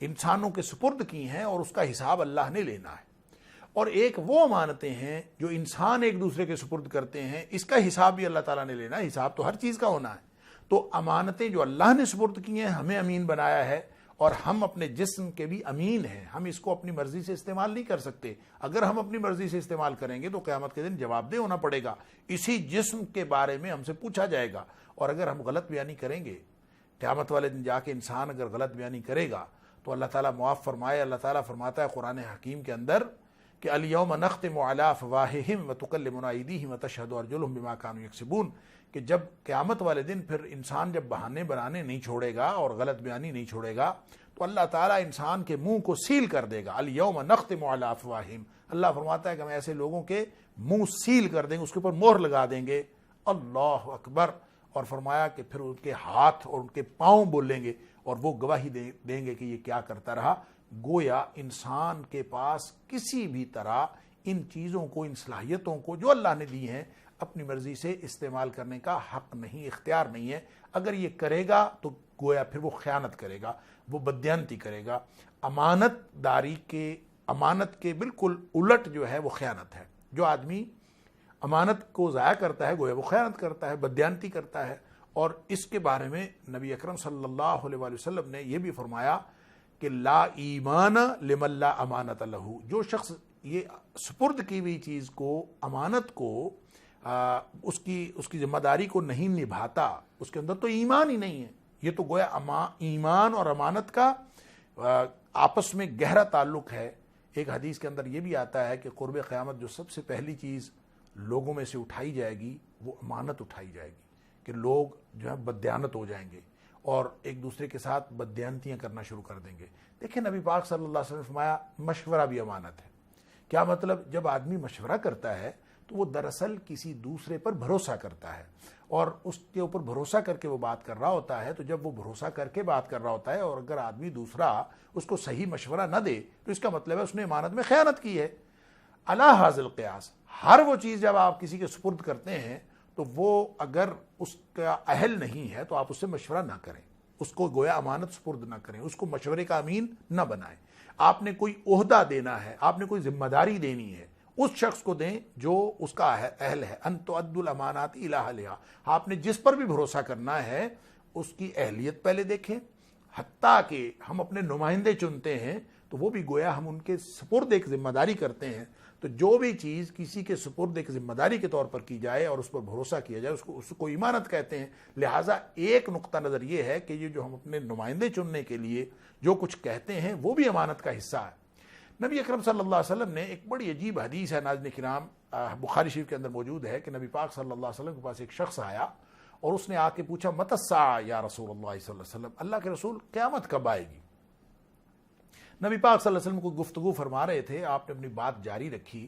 انسانوں کے سپرد کی ہیں اور اس کا حساب اللہ نے لینا ہے، اور ایک وہ امانتیں ہیں جو انسان ایک دوسرے کے سپرد کرتے ہیں، اس کا حساب بھی اللہ تعالیٰ نے لینا ہے۔ حساب تو ہر چیز کا ہونا ہے۔ تو امانتیں جو اللہ نے سپرد کی ہیں، ہمیں امین بنایا ہے، اور ہم اپنے جسم کے بھی امین ہیں۔ ہم اس کو اپنی مرضی سے استعمال نہیں کر سکتے۔ اگر ہم اپنی مرضی سے استعمال کریں گے تو قیامت کے دن جواب دہ ہونا پڑے گا۔ اسی جسم کے بارے میں ہم سے پوچھا جائے گا، اور اگر ہم غلط بیانی کریں گے، قیامت والے دن جا کے انسان اگر غلط بیانی کرے گا تو اللہ تعالیٰ معاف فرمائے۔ اللہ تعالیٰ فرماتا ہے قرآن حکیم کے اندر کہ الیوم نختم علی افواہہم وتکلمنا ایدیہم وتشہد ارجلہم بما کانوا یکسبون، کہ جب قیامت والے دن پھر انسان جب بہانے بنانے نہیں چھوڑے گا اور غلط بیانی نہیں چھوڑے گا تو اللہ تعالیٰ انسان کے منہ کو سیل کر دے گا۔ الیوم نختم علی افواہہم، اللہ فرماتا ہے کہ ہم ایسے لوگوں کے منہ سیل کر دیں گے، اس کے اوپر مہر لگا دیں گے۔ اللہ اکبر۔ اور فرمایا کہ پھر ان کے ہاتھ اور ان کے پاؤں بولیں گے اور وہ گواہی دیں گے کہ یہ کیا کرتا رہا۔ گویا انسان کے پاس کسی بھی طرح ان چیزوں کو، ان صلاحیتوں کو جو اللہ نے دی ہیں، اپنی مرضی سے استعمال کرنے کا حق نہیں، اختیار نہیں ہے۔ اگر یہ کرے گا تو گویا پھر وہ خیانت کرے گا، وہ بددیانتی کرے گا۔ امانت کے بالکل الٹ جو ہے وہ خیانت ہے۔ جو آدمی امانت کو ضائع کرتا ہے گویا وہ خیانت کرتا ہے، بددیانتی کرتا ہے۔ اور اس کے بارے میں نبی اکرم صلی اللہ علیہ وآلہ وسلم نے یہ بھی فرمایا کہ لا ایمان لمن لا امانت لہ، جو شخص یہ سپرد کی ہوئی چیز کو، امانت کو، اس کی ذمہ داری کو نہیں نبھاتا، اس کے اندر تو ایمان ہی نہیں ہے۔ یہ تو گویا ایمان اور امانت کا آپس میں گہرا تعلق ہے۔ ایک حدیث کے اندر یہ بھی آتا ہے کہ قرب قیامت جو سب سے پہلی چیز لوگوں میں سے اٹھائی جائے گی وہ امانت اٹھائی جائے گی، کہ لوگ جو ہے بددیانت ہو جائیں گے اور ایک دوسرے کے ساتھ بددیانتیاں کرنا شروع کر دیں گے۔ دیکھیں نبی پاک صلی اللہ علیہ وسلم نے فرمایا مشورہ بھی امانت ہے۔ کیا مطلب؟ جب آدمی مشورہ کرتا ہے تو وہ دراصل کسی دوسرے پر بھروسہ کرتا ہے، اور اس کے اوپر بھروسہ کر کے وہ بات کر رہا ہوتا ہے۔ تو جب وہ بھروسہ کر کے بات کر رہا ہوتا ہے اور اگر آدمی دوسرا اس کو صحیح مشورہ نہ دے تو اس کا مطلب ہے اس نے امانت میں خیانت کی ہے۔ علی ھذا القیاس، ہر وہ چیز جب آپ کسی کے سپرد کرتے ہیں تو وہ اگر اس کا اہل نہیں ہے تو آپ اس سے مشورہ نہ کریں، اس کو گویا امانت سپرد نہ کریں، اس کو مشورے کا امین نہ بنائیں۔ آپ نے کوئی عہدہ دینا ہے، آپ نے کوئی ذمہ داری دینی ہے، اس شخص کو دیں جو اس کا اہل ہے۔ ان تؤدوا الامانات الی اہلھا، آپ نے جس پر بھی بھروسہ کرنا ہے اس کی اہلیت پہلے دیکھیں۔ حتیٰ کہ ہم اپنے نمائندے چنتے ہیں تو وہ بھی گویا ہم ان کے سپرد ایک ذمہ داری کرتے ہیں۔ تو جو بھی چیز کسی کے سپرد ایک ذمہ داری کے طور پر کی جائے اور اس پر بھروسہ کیا جائے اس کو ایمانت کہتے ہیں۔ لہٰذا ایک نقطہ نظر یہ ہے کہ یہ جو ہم اپنے نمائندے چننے کے لیے جو کچھ کہتے ہیں وہ بھی امانت کا حصہ ہے۔ نبی اکرم صلی اللہ علیہ وسلم نے ایک بڑی عجیب حدیث ہے ناظرین کرام، بخاری شریف کے اندر موجود ہے کہ نبی پاک صلی اللہ علیہ وسلم کے پاس ایک شخص آیا اور اس نے آ کے پوچھا متی الساعہ یا رسول اللہ صلی اللہ علیہ وسلم، اللہ کے رسول قیامت کب آئے گی؟ نبی پاک صلی اللہ علیہ وسلم کو گفتگو فرما رہے تھے، آپ نے اپنی بات جاری رکھی،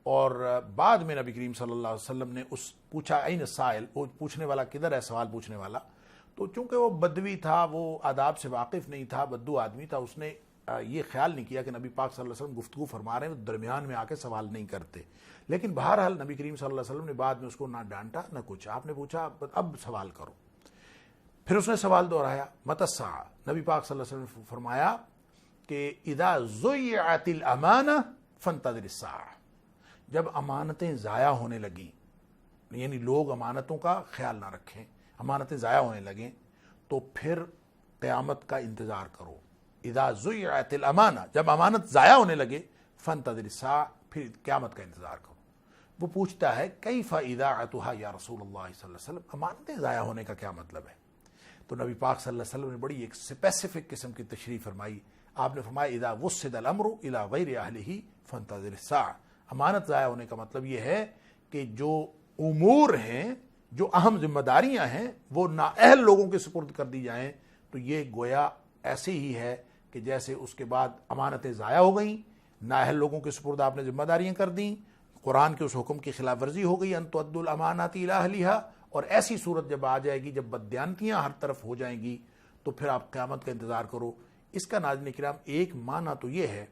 اور بعد میں نبی کریم صلی اللہ علیہ وسلم نے پوچھا این السائل، وہ پوچھنے والا کدھر ہے، سوال پوچھنے والا؟ تو چونکہ وہ بدوی تھا، وہ آداب سے واقف نہیں تھا، بدو آدمی تھا، اس نے یہ خیال نہیں کیا کہ نبی پاک صلی اللہ علیہ وسلم گفتگو فرما رہے ہیں تو درمیان میں آ کے سوال نہیں کرتے۔ لیکن بہرحال نبی کریم صلی اللہ علیہ وسلم نے بعد میں اس کو نہ ڈانٹا نہ کچھ، آپ نے پوچھا اب سوال کرو۔ پھر اس نے سوال دہرایا متی الساعہ، نبی پاک صلی اللہ علیہ وسلم نے فرمایا کہ اذا ضیعت الامانہ فانتظر الساعہ، جب امانتیں ضائع ہونے لگیں، یعنی لوگ امانتوں کا خیال نہ رکھیں، امانتیں ضائع ہونے لگیں تو پھر قیامت کا انتظار کرو۔ اذا ضیعت الامانہ، جب امانت ضائع ہونے لگے، فانتظر الساعہ، پھر قیامت کا انتظار کرو۔ وہ پوچھتا ہے کیف اذاعتھا یا رسول اللہ صلی اللہ علیہ وسلم، امانتیں ضائع ہونے کا کیا مطلب ہے؟ تو نبی پاک صلی اللہ علیہ وسلم نے بڑی ایک اسپیسیفک قسم کی تشریح فرمائی۔ آپ نے فرمایا اذا وسد الامر الی غیر اہلہ فانتظر الساعہ، امانت ضائع ہونے کا مطلب یہ ہے کہ جو امور ہیں، جو اہم ذمہ داریاں ہیں، وہ نااہل لوگوں کے سپرد کر دی جائیں تو یہ گویا ایسے ہی ہے کہ جیسے اس کے بعد امانتیں ضائع ہو گئیں، نااہل لوگوں کے سپرد آپ نے ذمہ داریاں کر دیں، قرآن کے اس حکم کی خلاف ورزی ہو گئی ان تؤدوا الامانات الی اہلھا، اور ایسی صورت جب آ جائے گی، جب بددیانتیاں ہر طرف ہو جائیں گی تو پھر آپ قیامت کا انتظار کرو۔ اس کا ناظرین کرام ایک معنی تو یہ ہے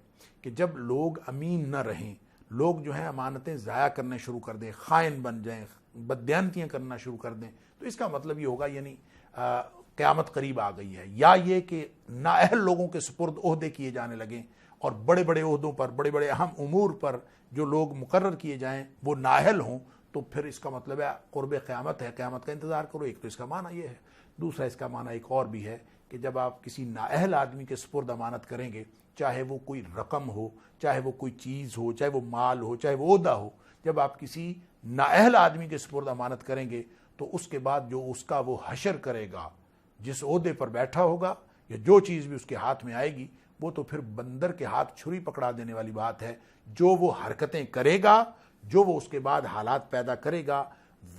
کہ جب لوگ امین نہ رہیں، لوگ جو ہیں امانتیں ضائع کرنے شروع کر دیں، خائن بن جائیں، بددیانتیاں کرنا شروع کر دیں، تو اس کا مطلب یہ ہوگا یعنی قیامت قریب آ گئی ہے، یا یہ کہ نااہل لوگوں کے سپرد عہدے کیے جانے لگیں اور بڑے بڑے عہدوں پر، بڑے بڑے اہم امور پر جو لوگ مقرر کیے جائیں وہ نااہل ہوں، تو پھر اس کا مطلب ہے قرب قیامت ہے، قیامت کا انتظار کرو۔ ایک تو اس کا معنی یہ ہے، دوسرا اس کا معنی ایک اور بھی ہے کہ جب آپ کسی نااہل آدمی کے سپرد امانت کریں گے، چاہے وہ کوئی رقم ہو، چاہے وہ کوئی چیز ہو، چاہے وہ مال ہو، چاہے وہ عہدہ ہو، جب آپ کسی نااہل آدمی کے سپرد امانت کریں گے تو اس کے بعد جو اس کا وہ حشر کرے گا، جس عہدے پر بیٹھا ہوگا یا جو چیز بھی اس کے ہاتھ میں آئے گی، وہ تو پھر بندر کے ہاتھ چھری پکڑا دینے والی بات ہے۔ جو وہ حرکتیں کرے گا، جو وہ اس کے بعد حالات پیدا کرے گا،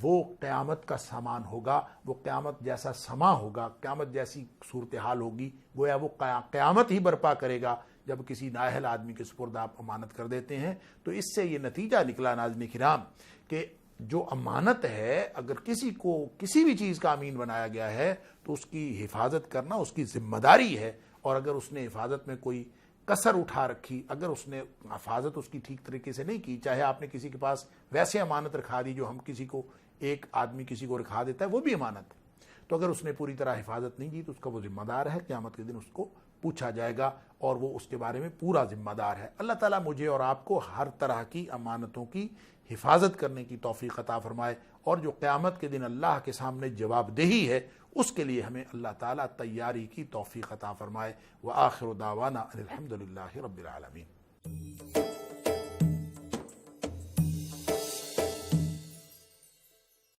وہ قیامت کا سامان ہوگا، وہ قیامت جیسا سما ہوگا، قیامت جیسی صورتحال ہوگی، گویا وہ قیامت ہی برپا کرے گا جب کسی نااہل آدمی کے سپرد آپ امانت کر دیتے ہیں۔ تو اس سے یہ نتیجہ نکلا ناظرین کرام کہ جو امانت ہے، اگر کسی کو کسی بھی چیز کا امین بنایا گیا ہے تو اس کی حفاظت کرنا اس کی ذمہ داری ہے، اور اگر اس نے حفاظت میں کوئی کسر اٹھا رکھی، اگر اس نے حفاظت اس کی ٹھیک طریقے سے نہیں کی، چاہے آپ نے کسی کے پاس ویسے امانت رکھا دی جو ہم کسی کو، ایک آدمی کسی کو رکھا دیتا ہے وہ بھی امانت، تو اگر اس نے پوری طرح حفاظت نہیں کی تو اس کا وہ ذمہ دار ہے، قیامت کے دن اس کو پوچھا جائے گا اور وہ اس کے بارے میں پورا ذمہ دار ہے۔ اللہ تعالیٰ مجھے اور آپ کو ہر طرح کی امانتوں کی حفاظت کرنے کی توفیق عطا فرمائے، اور جو قیامت کے دن اللہ کے سامنے جواب دہی ہے اس کے لیے ہمیں اللہ تعالیٰ تیاری کی توفیق عطا فرمائے۔ وآخر دعوانا ان الحمد للہ رب العالمین۔